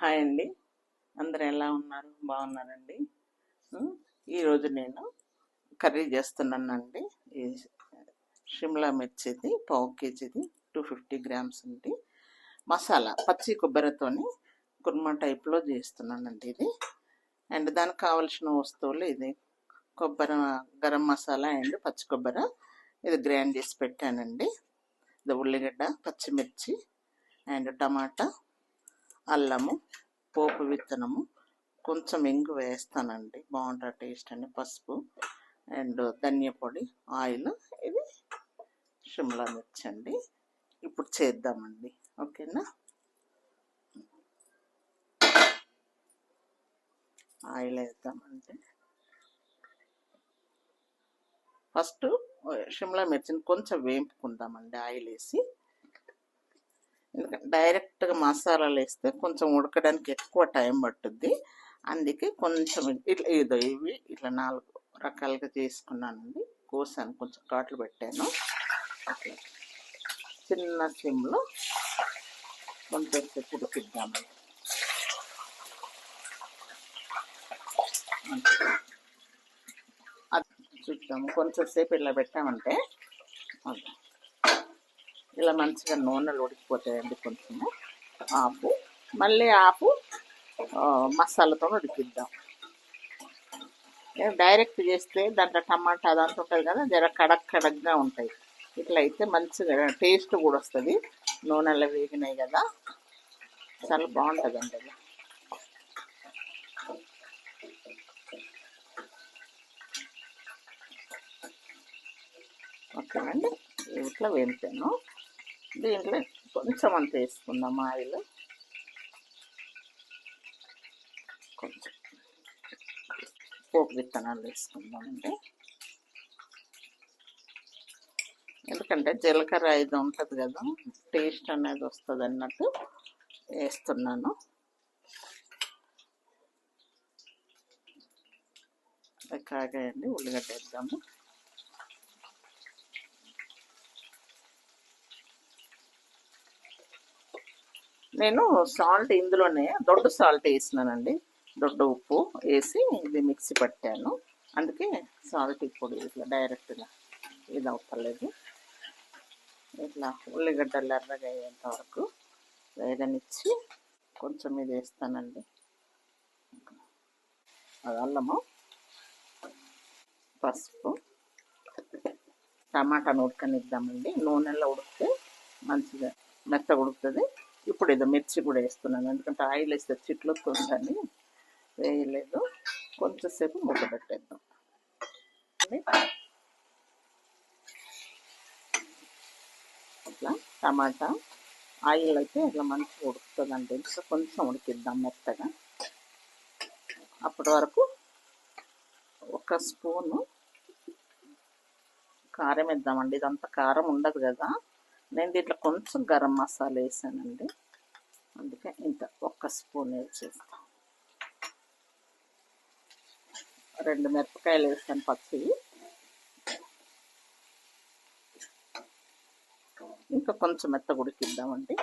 Hi అండి. అందరూ ఎలా ఉన్నారు? బాగున్నారండి. ఉమ్, ఈరోజు నేను కర్రీ చేస్తున్నానండి. ఈ షిమ్లా మిర్చిది పావు కేజీది 250 గ్రామ్స్ ఉంది. మసాలా పచ్చి కొబ్బరితోని కుర్మా టైప్లో చేస్తున్నానండి ఇది. అండ్ దానికి కావలసిన వస్తువులు ఇది కొబ్బరి, గరం మసాలా అండ్ పచ్చి కొబ్బరి ఇది గ్రైండ్ చేసి పెట్టానండి. ఇది ఉల్లిగడ్డ, పచ్చిమిర్చి అండ్ టమాటా, అల్లము, పోపు విత్తనము, కొంచెం ఇంగు వేస్తానండి, బాగుంటుంది టేస్ట్ అని, పసుపు అండ్ ధనియా పొడి, ఆయిల్. ఇది షిమ్లా మిర్చి అండి. ఇప్పుడు చేద్దామండి, ఓకేనా? ఆయిల్ వేద్దామండి. ఫస్ట్ షిమ్లా మిర్చిని కొంచెం వేపుకుందామండి ఆయిల్ వేసి. ఎందుకంటే డైరెక్ట్గా మసాలాలు వేస్తే కొంచెం ఉడకడానికి ఎక్కువ టైం పట్టుద్ది. అందుకే కొంచెం ఇట్లా ఇవి ఇట్లా 4 రకాలుగా చేసుకున్నానండి. కోసాను, కొంచెం ఘాట్లు పెట్టాను. అట్లా చిన్న సిమ్లో కొంచెం సేపు ఉడికిద్దాము. అది చూద్దాము. కొంచెం సేపు ఇలా పెట్టామంటే ఇలా మంచిగా నూనెలు ఉడికిపోతాయండి. కొంచెము ఆపు, మళ్ళీ ఆపు మసాలాతో ఉడికిద్దాం. డైరెక్ట్ చేస్తే దాంట్లో టమాటా అదంతా ఉంటుంది కదా, జర కడక్ కడక్గా ఉంటాయి. ఇట్లా అయితే మంచిగా టేస్ట్ కూడా వస్తుంది. నూనెలో వేగినాయి కదా, చాలా బాగుంటుందండి అది. ఓకేనండి, ఇట్లా వేపుతాను. దీంట్లో కొంచెం అంత వేసుకుందాం ఆయిల్. కొంచెం పోపు విత్తనాలు వేసుకుందామండి. ఎందుకంటే జీలకర్ర ఇది ఉంటుంది కదా, టేస్ట్ అనేది వస్తుంది అన్నట్టు వేస్తున్నాను. కాగాయండి, ఉల్లిగడ్డ వేద్దాము. నేను సాల్ట్ ఇందులోనే దొడ్డు సాల్ట్ వేసినానండి. దొడ్డు ఉప్పు వేసి ఇది మిక్సీ పట్టాను. అందుకే సాల్ట్ ఇప్పుడు ఇట్లా డైరెక్ట్గా ఇది అవ్వలేదు. ఇట్లా ఉల్లిగడ్డలు ఎర్రగా అయ్యేంత వరకు వేగనిచ్చి కొంచెం ఇది వేస్తానండి. అది అల్లము, పసుపు, టమాటాను ఉడకనిద్దామండి. నూనెలో ఉడికితే మంచిగా మెత్తగా ఉడుకుతుంది. ఇప్పుడు ఇది మిర్చి కూడా వేస్తున్నాను, ఎందుకంటే ఆయిల్ వేస్తే చిట్లు వస్తుందని వేయలేదు. కొంచెంసేపు మూత పెట్టేద్దాం. ఇట్లా టమాటా ఆయిల్ అయితే ఇట్లా మంచిగా ఉడుకుతుందండి. ఇంకా కొంచెం ఉడికిద్దాం మెత్తగా. అప్పటి వరకు 1 స్పూను కారం వేద్దామండి. ఇదంతా కారం ఉండదు కదా, నేను దీంట్లో కొంచెం గరం మసాలా వేసానండి, అందుకే ఇంత 1 స్పూన్ వేసేస్తాను. 2 మిరపకాయలు వేసాను పచ్చివి. ఇంకా కొంచెం మెత్తగా ఉడికిద్దామండి.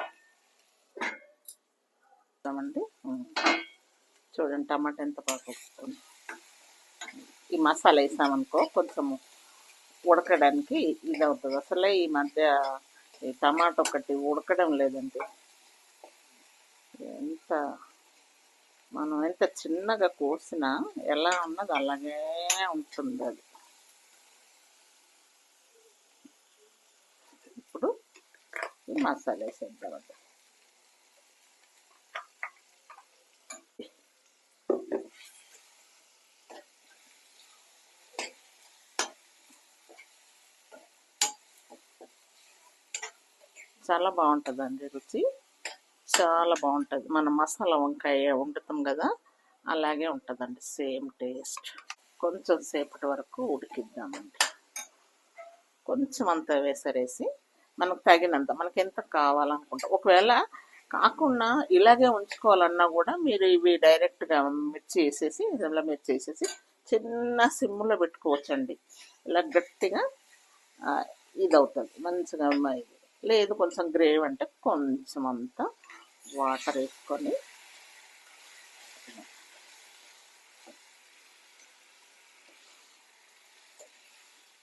చూడండి టమాటా ఎంత బాగా ఉడుకుతుంది. ఈ మసాలా వేసామనుకో కొంచెం ఉడకడానికి ఇది అవుతుంది. అసలే ఈ మధ్య ఈ టమాటా ఒకటి ఉడకడం లేదండి. మనం ఎంత చిన్నగా కోసినా ఎలా ఉన్నది అలాగే ఉంటుంది అది. ఇప్పుడు ఈ మసాలా వేసేద్దామండి. చాలా బాగుంటుందండి రుచి, చాలా బాగుంటుంది. మనం మసాలా వంకాయ వండుతాం కదా, అలాగే ఉంటుందండి, సేమ్ టేస్ట్. కొంచెం సేపటి వరకు ఉడికిద్దామండి. కొంచెం అంత వేసరేసి మనకు తగినంత, మనకి ఎంత కావాలనుకుంటా. ఒకవేళ కాకుండా ఇలాగే ఉంచుకోవాలన్నా కూడా మీరు ఇవి డైరెక్ట్గా మిర్చి వేసేసి, ఇలా మిర్చి వేసేసి చిన్న సిమ్లో పెట్టుకోవచ్చండి. ఇలా గట్టిగా ఇది అవుతుంది మంచిగా. లేదు కొంచెం గ్రేవీ అంటే కొంచెం అంతా వాటర్ వేసుకొని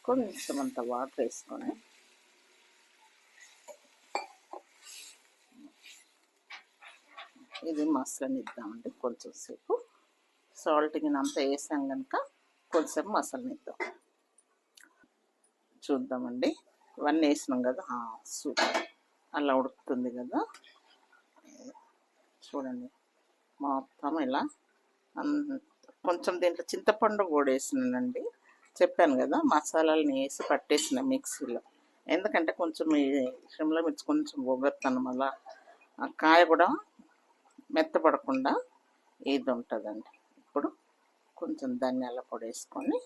కొంచెం అంత వాటర్ వేసుకొని ఇది మసలనిద్దామండి. కొంచెం సేపు సాల్ట్ అంతా వేసాం కనుక కొంచెం మసలనిద్దాం. చూద్దామండి. ఇవన్నీ వేసినాం కదా, సూపర్. అలా ఉడుకుతుంది కదా, చూడండి. మొత్తం ఇలా కొంచెం దీంట్లో చింతపండు కూడా వేసినానండి. చెప్పాను కదా, మసాలాలని వేసి పట్టేసిన మిక్సీలో. ఎందుకంటే కొంచెం ఈ షిమ్లా మిర్చి కొంచెం ఒగరుతాను, మళ్ళా ఆ కాయ కూడా మెత్తపడకుండా ఇది ఉంటుందండి. ఇప్పుడు కొంచెం ధనియాల పొడి వేసుకొని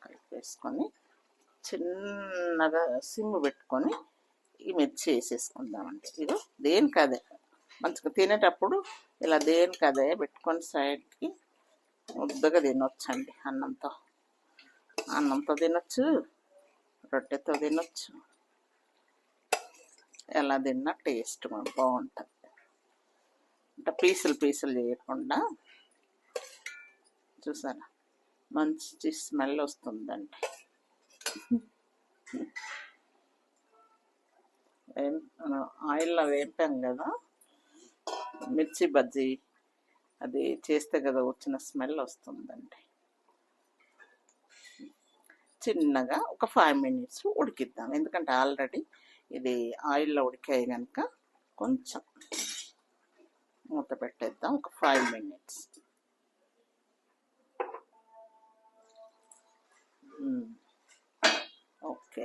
కలిపేసుకొని చిన్నగా సిమ్ పెట్టుకొని ఈ మిర్చి వేసేసుకుందామండి. ఇది దేనికదే మంచిగా తినేటప్పుడు ఇలా దేనికదే పెట్టుకొని సైడ్కి ముద్దగా తినొచ్చండి. అన్నంతో తినొచ్చు, రొట్టెతో తినొచ్చు, ఎలా తిన్నా టేస్ట్ బాగుంటుంది. అంటే పీసులు చేయకుండా చూసారా, మంచి స్మెల్ వస్తుందండి. ఆయిల్లో వేపాం కదా మిర్చి బజ్జీ, అది చేస్తే కదా వచ్చిన స్మెల్ వస్తుందండి. చిన్నగా ఒక 5 minutes ఉడికిద్దాం. ఎందుకంటే ఆల్రెడీ ఇది ఆయిల్లో ఉడికాయి కనుక కొంచెం మూత పెట్టేద్దాం ఒక 5 minutes. ఓకే,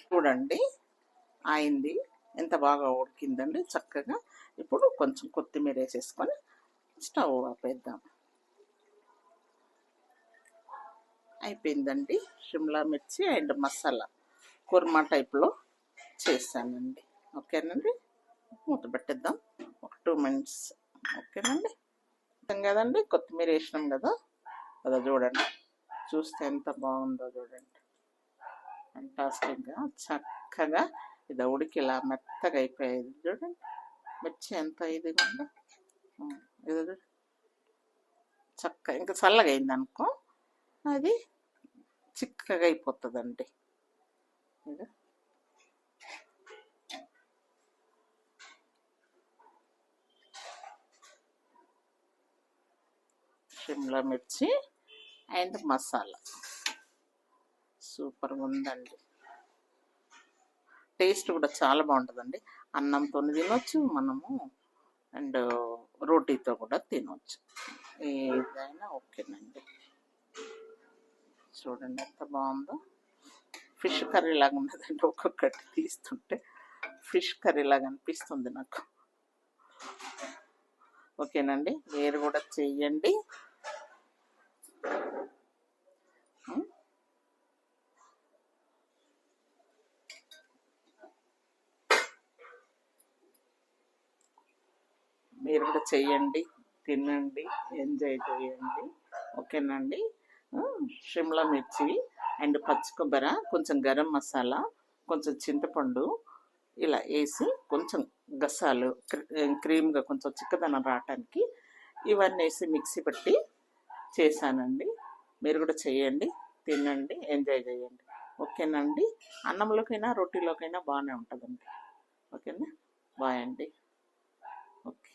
చూడండి అయింది. ఎంత బాగా ఉడికిందండి చక్కగా. ఇప్పుడు కొంచెం కొత్తిమీర వేసేసుకొని స్టవ్ ఆపేద్దాం. అయిపోయిందండి. షిమ్లా మిర్చి అండ్ మసాలా కుర్మా టైప్లో చేశానండి. ఓకేనండి, మూత పెట్టేద్దాం ఒక 2 minutes. ఓకేనండి, కదండి కొత్తిమీర వేసినాం కదా, అదో చూడండి. చూస్తే ఎంత బాగుందో చూడండి. ఫంటాస్టిక్గా చక్కగా ఇది ఉడికి ఇలా మెత్తగా అయిపోయేది చూడండి. మిర్చి ఎంత ఇదిగా ఉందో ఇది చక్కగా. ఇంకా చల్లగా అయింది అనుకో అది చిక్కగా అయిపోతుందండి. ఇది షిమ్లా మిర్చి అండ్ మసాలా సూపర్గా ఉందండి. టేస్ట్ కూడా చాలా బాగుంటుందండి. అన్నంతో తినొచ్చు మనము, అండ్ రోటీతో కూడా తినొచ్చు, ఏదైనా ఓకేనండి. చూడండి ఎంత బాగుందో. ఫిష్ కర్రీ లాగా ఉన్నదండి. ఒక్కొక్కటి తీస్తుంటే ఫిష్ కర్రీ లాగా అనిపిస్తుంది నాకు. ఓకేనండి, మీరు కూడా చెయ్యండి. మీరు కూడా చెయ్యండి, తినండి, ఎంజాయ్ చేయండి. ఓకేనండి. షిమ్లా మిర్చి అండ్ పచ్చి కొబ్బరి, కొంచెం గరం మసాలా, కొంచెం చింతపండు ఇలా వేసి కొంచెం గసాలు క్రీమ్గా కొంచెం చిక్కదనం రావటానికి ఇవన్నీ వేసి మిక్సీ పట్టి చేశానండి. మీరు కూడా చేయండి, తినండి, ఎంజాయ్ చేయండి. ఓకేనండి, అన్నంలోకైనా రొట్టెలోకైనా బాగానే ఉంటుందండి. ఓకేనా, బాయ్ అండి. ఓకే.